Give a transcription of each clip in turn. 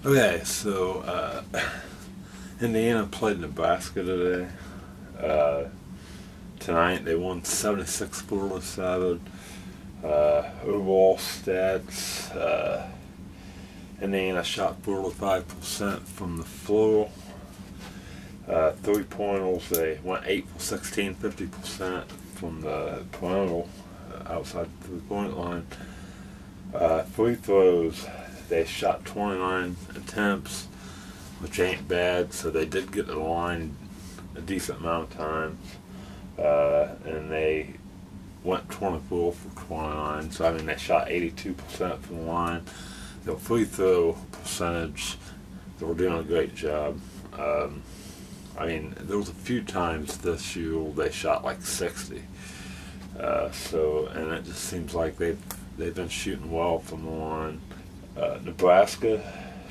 Okay, so Indiana played Nebraska today. Uh, Tonight they won 76-47. Overall stats: Indiana shot 45% from the floor. 3-pointers, they went 8 for 16, 50% from the perimeter, outside the three-point line. Free throws, they shot 29 attempts, which ain't bad, so they did get to the line a decent amount of times. And they went 24 for 29, so I mean they shot 82% from the line. Their free throw percentage, they were doing a great job. I mean, there was a few times this year they shot like 60. And it just seems like they've been shooting well from the line. Nebraska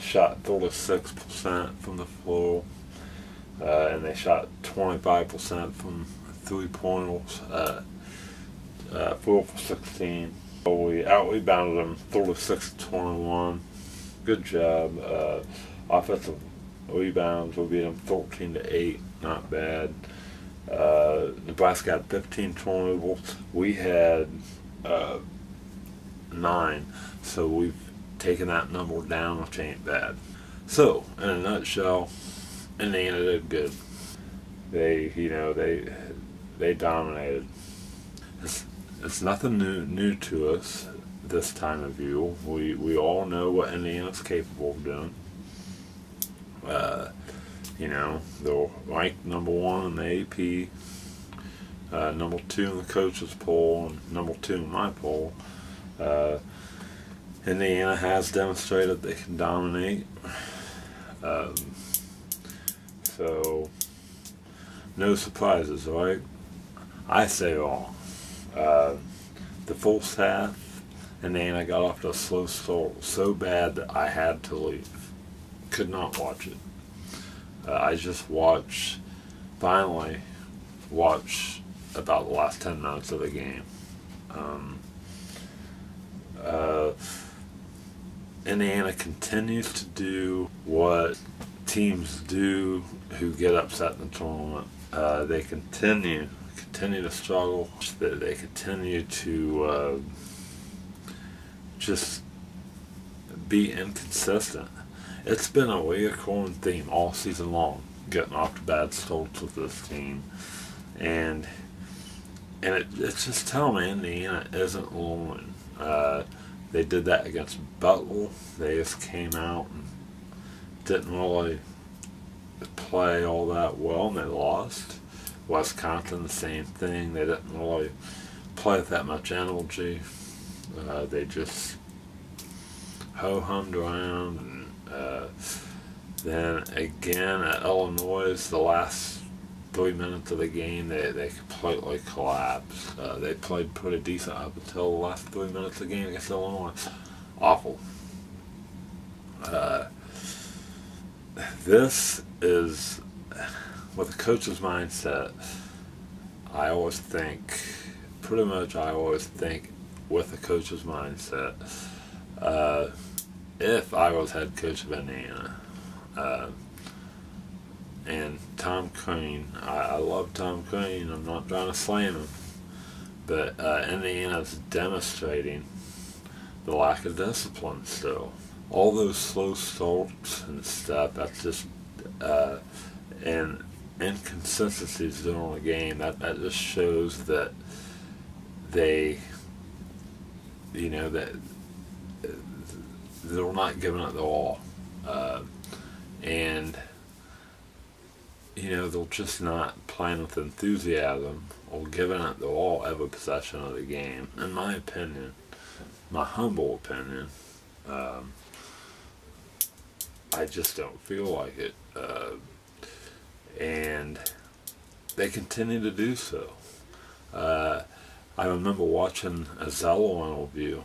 shot 36% from the floor, and they shot 25% from three-pointers, 4 for 16. We out-rebounded them 36-21. Good job. Offensive rebounds, we beat them 13-8. Not bad. Nebraska had 15 turnovers. We had 9. So we've taken that number down, which ain't bad. So, in a nutshell, Indiana did good. They dominated. It's nothing new to us this time of year. We all know what Indiana's capable of doing. They're ranked number 1 in the AP, number 2 in the coaches poll, and number 2 in my poll. Indiana has demonstrated they can dominate. So no surprises, right? I say wrong. The first half, Indiana got off to a slow start so bad that I had to leave. Could not watch it. I just finally watched about the last 10 minutes of the game. Indiana continues to do what teams do who get upset in the tournament. They continue to struggle. They continue to just be inconsistent. It's been a recurring theme all season long, getting off to bad starts with this team, and it's just telling me Indiana isn't learning. They did that against Butler. They just came out and didn't really play all that well, and they lost. Wisconsin, the same thing. They didn't really play with that much energy. They just ho-hummed around. And then again at Illinois, the last 3 minutes of the game, they completely collapsed. They played pretty decent up until the last 3 minutes of the game against Illinois. Awful. This is, with a coach's mindset, I always think with a coach's mindset, if I was head coach of Indiana, and Tom Crean, I love Tom Crean, I'm not trying to slam him, but Indiana's demonstrating the lack of discipline still. All those slow starts and stuff, that's just, and inconsistencies during the game, that just shows that they, that they're not giving it their all. And they're just not playing with enthusiasm or giving it their all every possession of the game. In my opinion, my humble opinion, I just don't feel like it. And they continue to do so. I remember watching a Zello interview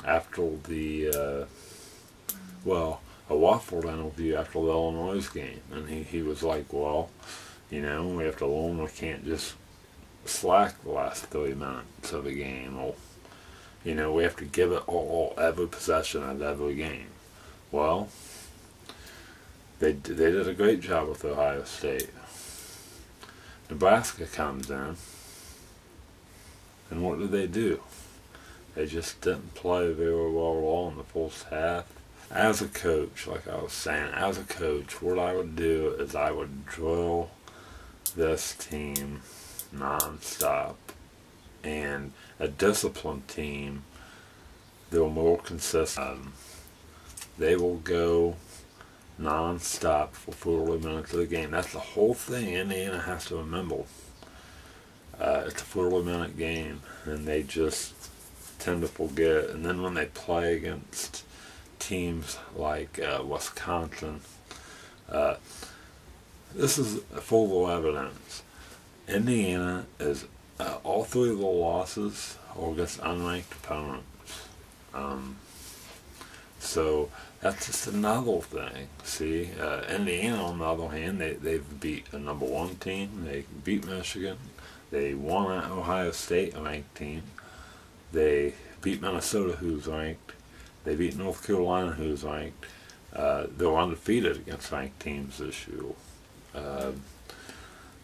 after the, a Wofford interview after the Illinois game, and he was like, well, we have to learn we can't just slack the last 30 minutes of the game, or, we have to give it all every possession of every game. Well, They did a great job with Ohio State. Nebraska comes in, and what do? They just didn't play very well at all in the first half. As a coach, like I was saying, as a coach, what I would do is I would drill this team nonstop. And a disciplined team, they're more consistent. They will go non-stop for 40 minutes of the game. That's the whole thing Indiana has to remember. It's a 40-minute game, and they just tend to forget. And then when they play against teams like Wisconsin, this is full of evidence. Indiana is all three of the losses are against unranked opponents. So that's just another thing. See, Indiana, on the other hand, they've beat a number one team. They beat Michigan. They won at Ohio State, a ranked team. They beat Minnesota, who's ranked. They beat North Carolina, who's ranked. They're undefeated against ranked teams this year.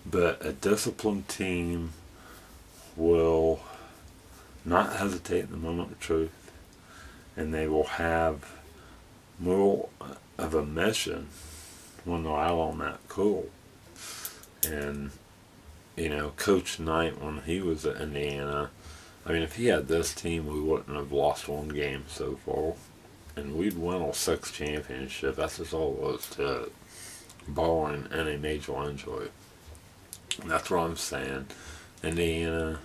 But a disciplined team will not hesitate in the moment of truth, and they will have more of a mission when they're out on that court. And, you know, Coach Knight, when he was at Indiana, I mean, if he had this team, we wouldn't have lost one game so far, and we'd win our 6th championship. That's just all it was to it, barring any major injury. And that's what I'm saying. Indiana,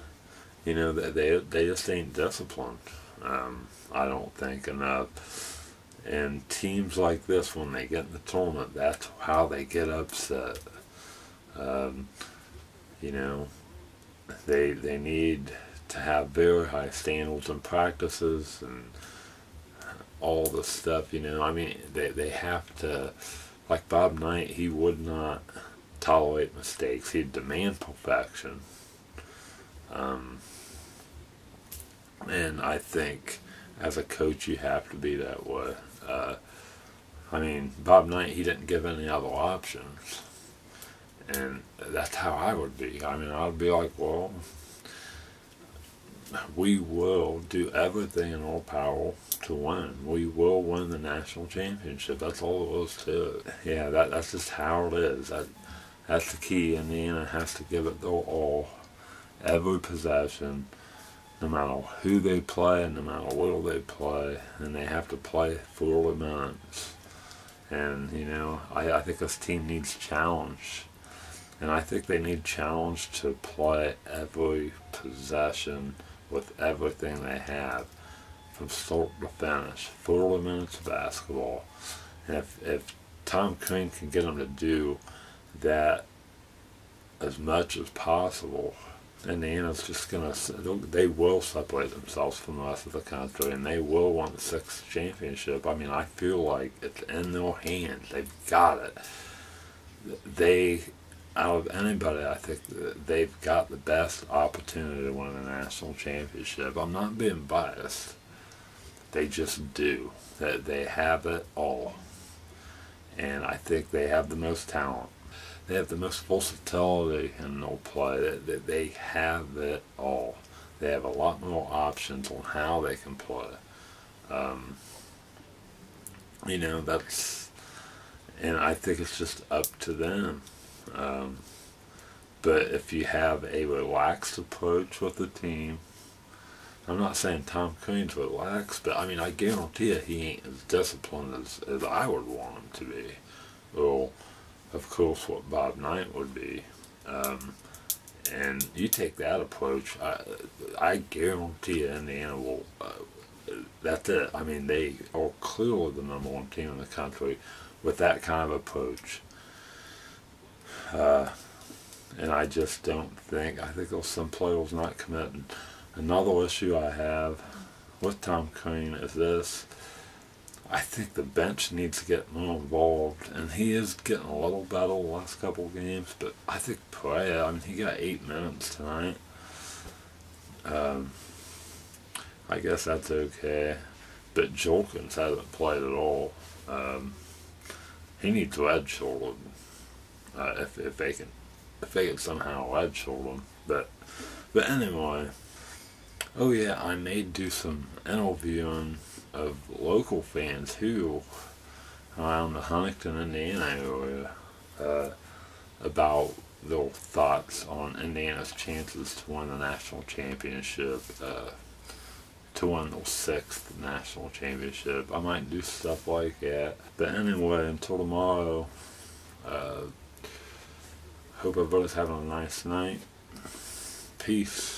you know, they just ain't disciplined. I don't think enough. And teams like this, when they get in the tournament, that's how they get upset. You know, they need to have very high standards in practices and all the stuff. You know, I mean, they have to. Like Bob Knight, he would not tolerate mistakes. He'd demand perfection. And I think as a coach you have to be that way. I mean, Bob Knight, he didn't give any other options. And that's how I would be. I mean, I'd be like, well, we will do everything in our power to win. We will win the national championship. That's all it was to it. Yeah, that's just how it is. That's the key. Indiana has to give it their all, every possession, no matter who they play and no matter where they play, and they have to play 40 minutes. And, you know, I think this team needs challenge. And I think they need challenge to play every possession with everything they have, from start to finish, 40 minutes of basketball. And if Tom Crean can get them to do that as much as possible, Indiana's just they will separate themselves from the rest of the country, and they will win the 6th championship. I mean, I feel like it's in their hands. They've got it. Out of anybody, I think they've got the best opportunity to win a national championship. I'm not being biased. They just do. They have it all. And I think they have the most talent. They have the most versatility in their play. They have it all. They have a lot more options on how they can play. You know, and I think it's just up to them. But if you have a relaxed approach with the team, I'm not saying Tom Crean's relaxed, but I mean, I guarantee you he ain't as disciplined as I would want him to be. Well, of course, what Bob Knight would be. And you take that approach, I guarantee you Indiana will, that's it. I mean, they are clearly the number one team in the country with that kind of approach. And I just don't think, I think there's some players not committing. Another issue I have with Tom Crean is this. I think the bench needs to get more involved, and he is getting a little better the last couple of games, but I think Perea, I mean, he got 8 minutes tonight. I guess that's okay, but Jolkins hasn't played at all. he needs to redshirt him. If they can somehow redshirt him. But anyway, oh yeah, I may do some interviewing of local fans who around the Huntington, Indiana area, about their thoughts on Indiana's chances to win the national championship, to win the 6th national championship. I might do stuff like that. But anyway, until tomorrow, hope everybody's having a nice night. Peace.